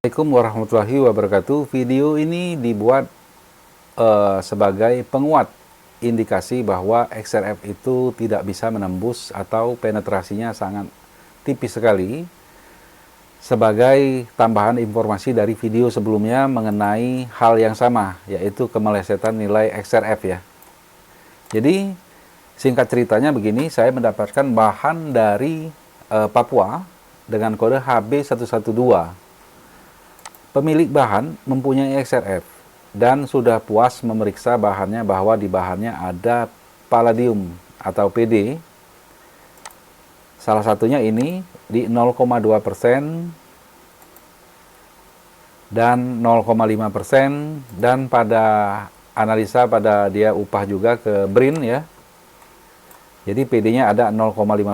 Assalamualaikum warahmatullahi wabarakatuh. Video ini dibuat sebagai penguat indikasi bahwa XRF itu tidak bisa menembus atau penetrasinya sangat tipis sekali, sebagai tambahan informasi dari video sebelumnya mengenai hal yang sama, yaitu kemelesetan nilai XRF ya. Jadi singkat ceritanya begini, saya mendapatkan bahan dari Papua dengan kode HB112. Pemilik bahan mempunyai XRF dan sudah puas memeriksa bahannya bahwa di bahannya ada palladium atau PD. Salah satunya ini di 0,2% dan 0,5%, dan pada analisa pada dia upah juga ke BRIN ya. Jadi PD-nya ada 0,5%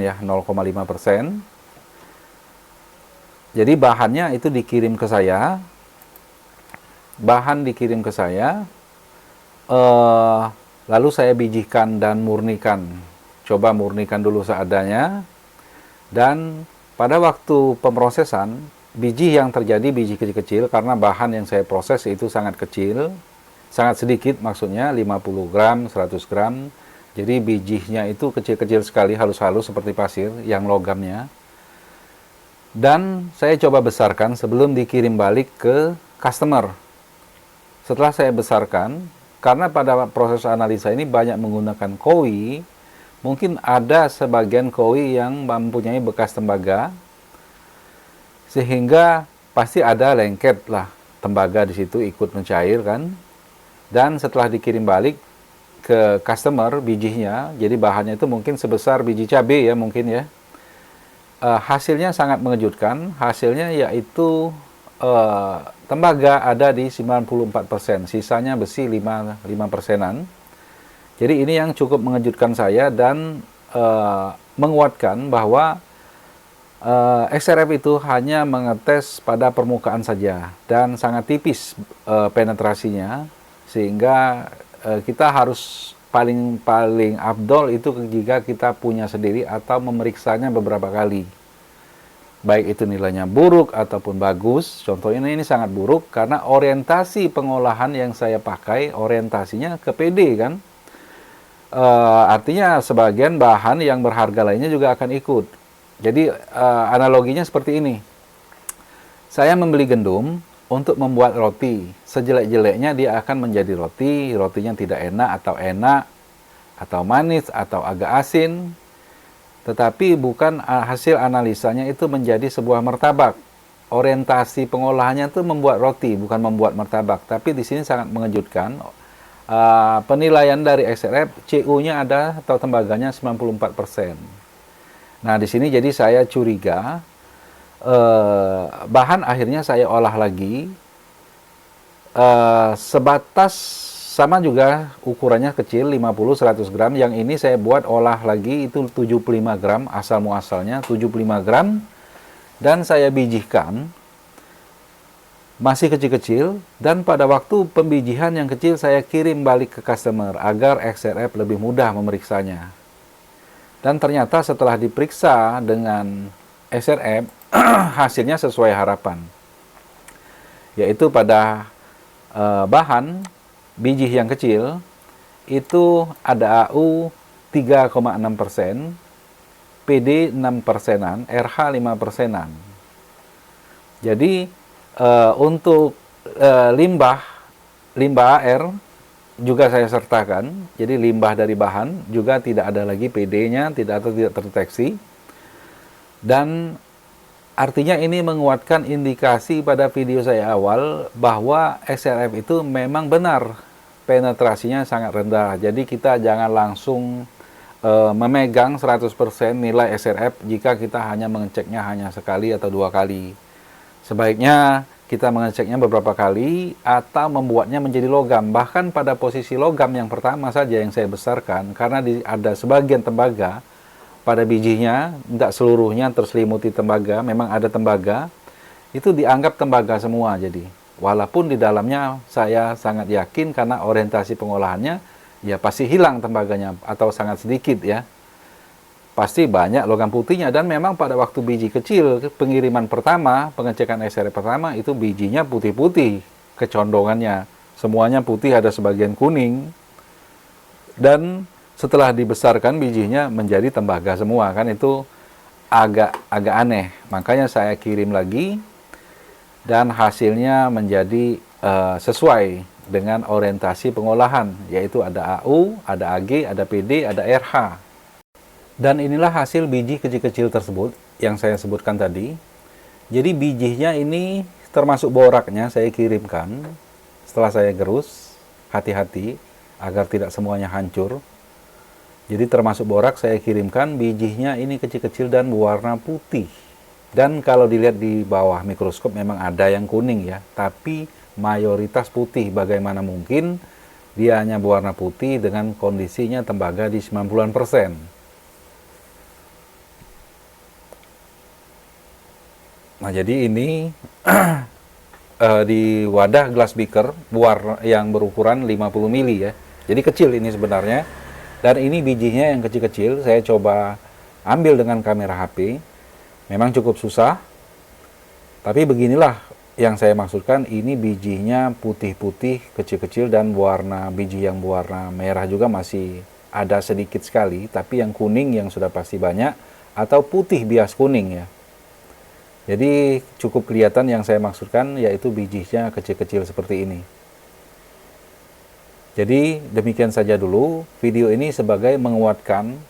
ya, 0,5%. Jadi bahannya itu dikirim ke saya, lalu saya bijihkan dan murnikan, coba murnikan dulu seadanya, dan pada waktu pemrosesan, biji yang terjadi biji kecil-kecil, karena bahan yang saya proses itu sangat kecil, sangat sedikit maksudnya, 50 gram, 100 gram, jadi bijinya itu kecil-kecil sekali, halus-halus seperti pasir, yang logamnya. Dan saya coba besarkan sebelum dikirim balik ke customer. Setelah saya besarkan, karena pada proses analisa ini banyak menggunakan koi, mungkin ada sebagian koi yang mempunyai bekas tembaga, sehingga pasti ada lengket lah tembaga di situ ikut mencair kan. Dan setelah dikirim balik ke customer bijinya, jadi bahannya itu mungkin sebesar biji cabai ya mungkin ya. Hasilnya sangat mengejutkan, hasilnya yaitu tembaga ada di 94%, sisanya besi 5%. Jadi ini yang cukup mengejutkan saya dan menguatkan bahwa XRF itu hanya mengetes pada permukaan saja dan sangat tipis penetrasinya, sehingga kita harus paling afdol itu jika kita punya sendiri atau memeriksanya beberapa kali, baik itu nilainya buruk ataupun bagus. Contohnya ini sangat buruk karena orientasi pengolahan yang saya pakai orientasinya ke PD kan, artinya sebagian bahan yang berharga lainnya juga akan ikut. Jadi analoginya seperti ini, saya membeli gandum untuk membuat roti, sejelek-jeleknya dia akan menjadi roti, rotinya tidak enak, atau manis, atau agak asin, tetapi bukan hasil analisanya itu menjadi sebuah martabak. Orientasi pengolahannya itu membuat roti, bukan membuat martabak. Tapi di sini sangat mengejutkan, penilaian dari XRF, CU-nya ada atau tembaganya 94%. Nah di sini jadi saya curiga, bahan akhirnya saya olah lagi, sebatas sama juga ukurannya kecil 50-100 gram. Yang ini saya buat olah lagi itu 75 gram asal muasalnya 75 gram, dan saya bijihkan masih kecil-kecil, dan pada waktu pembijihan yang kecil saya kirim balik ke customer agar XRF lebih mudah memeriksanya. Dan ternyata setelah diperiksa dengan XRF hasilnya sesuai harapan, yaitu pada bahan biji yang kecil itu ada AU 3,6%, PD 6%, RH 5%. Jadi untuk limbah air juga saya sertakan, jadi limbah dari bahan juga tidak ada lagi PD-nya, tidak terdeteksi. Dan artinya ini menguatkan indikasi pada video saya awal bahwa XRF itu memang benar penetrasinya sangat rendah. Jadi kita jangan langsung memegang 100% nilai XRF jika kita hanya mengeceknya hanya sekali atau dua kali. Sebaiknya kita mengeceknya beberapa kali atau membuatnya menjadi logam. Bahkan pada posisi logam yang pertama saja yang saya besarkan, karena ada sebagian tembaga pada bijinya, tidak seluruhnya terselimuti tembaga, memang ada tembaga, itu dianggap tembaga semua. Jadi walaupun di dalamnya saya sangat yakin karena orientasi pengolahannya ya pasti hilang tembaganya atau sangat sedikit ya. pasti banyak logam putihnya. Dan memang pada waktu biji kecil, pengiriman pertama, pengecekan XRF pertama, itu bijinya putih-putih kecondongannya. Semuanya putih, ada sebagian kuning. Dan setelah dibesarkan bijinya menjadi tembaga semua, kan itu agak aneh. Makanya saya kirim lagi dan hasilnya menjadi sesuai dengan orientasi pengolahan, yaitu ada AU, ada AG, ada PD, ada RH. Dan inilah hasil biji kecil-kecil tersebut yang saya sebutkan tadi. Jadi bijinya ini termasuk boraknya saya kirimkan setelah saya gerus, hati-hati agar tidak semuanya hancur. Jadi termasuk borak saya kirimkan, bijinya ini kecil-kecil dan berwarna putih. Dan kalau dilihat di bawah mikroskop memang ada yang kuning ya, tapi mayoritas putih. Bagaimana mungkin dia hanya berwarna putih dengan kondisinya tembaga di 90-an%. Nah, jadi ini di wadah glass beaker yang berukuran 50 mili ya. Jadi kecil ini sebenarnya. Dan ini bijinya yang kecil-kecil, saya coba ambil dengan kamera HP. Memang cukup susah. Tapi beginilah yang saya maksudkan, ini bijinya putih-putih, kecil-kecil, dan biji yang berwarna merah juga masih ada sedikit sekali. Tapi yang kuning yang sudah pasti banyak, atau putih bias kuning ya. Jadi cukup kelihatan yang saya maksudkan, yaitu bijinya kecil-kecil seperti ini. Jadi demikian saja dulu video ini sebagai menguatkan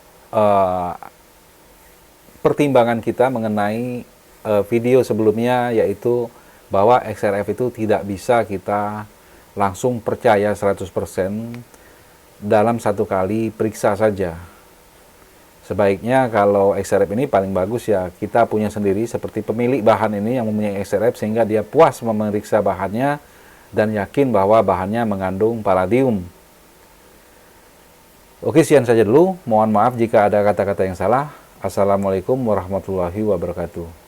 pertimbangan kita mengenai video sebelumnya, yaitu bahwa XRF itu tidak bisa kita langsung percaya 100% dalam satu kali periksa saja. Sebaiknya kalau XRF ini paling bagus ya kita punya sendiri, seperti pemilik bahan ini yang mempunyai XRF, sehingga dia puas memeriksa bahannya dan yakin bahwa bahannya mengandung palladium. Oke, sekian saja dulu. Mohon maaf jika ada kata-kata yang salah. Assalamualaikum warahmatullahi wabarakatuh.